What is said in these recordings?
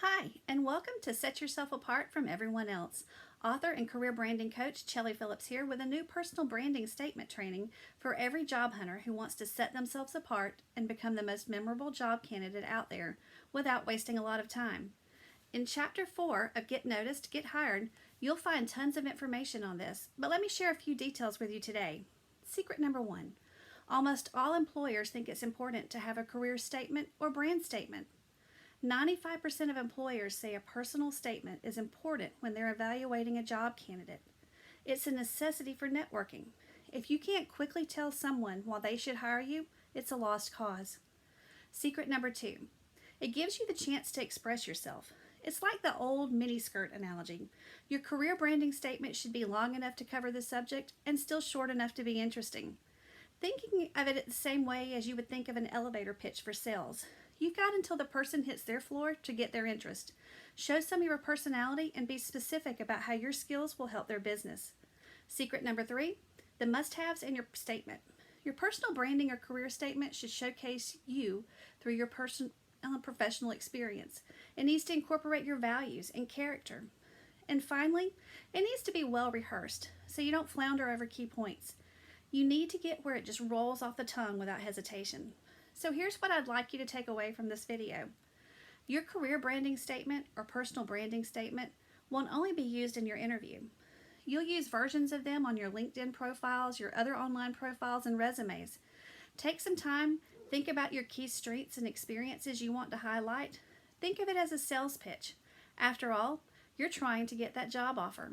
Hi, and welcome to Set Yourself Apart from Everyone Else. Author and career branding coach Chellie Phillips here with a new personal branding statement training for every job hunter who wants to set themselves apart and become the most memorable job candidate out there without wasting a lot of time. In Chapter 4 of Get Noticed, Get Hired, you'll find tons of information on this, but let me share a few details with you today. Secret number 1. Almost all employers think it's important to have a career statement or brand statement. 95% of employers say a personal statement is important when they're evaluating a job candidate. It's a necessity for networking. If you can't quickly tell someone why they should hire you, it's a lost cause. Secret number 2. It gives you the chance to express yourself. It's like the old miniskirt analogy. Your career branding statement should be long enough to cover the subject and still short enough to be interesting. Thinking of it the same way as you would think of an elevator pitch for sales. You've got until the person hits their floor to get their interest. Show some of your personality and be specific about how your skills will help their business. Secret number 3, the must-haves in your statement. Your personal branding or career statement should showcase you through your personal and professional experience. It needs to incorporate your values and character. And finally, it needs to be well rehearsed so you don't flounder over key points. You need to get where it just rolls off the tongue without hesitation. So here's what I'd like you to take away from this video. Your career branding statement or personal branding statement won't only be used in your interview. You'll use versions of them on your LinkedIn profiles, your other online profiles, and resumes. Take some time, think about your key strengths and experiences you want to highlight. Think of it as a sales pitch. After all, you're trying to get that job offer.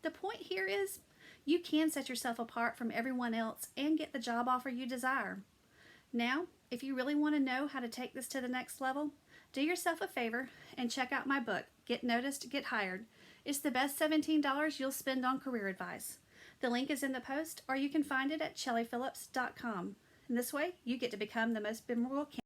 The point here is you can set yourself apart from everyone else and get the job offer you desire. Now, if you really want to know how to take this to the next level, do yourself a favor and check out my book, Get Noticed, Get Hired. It's the best $17 you'll spend on career advice. The link is in the post, or you can find it at chelliphillips.com. And this way, you get to become the most memorable candidate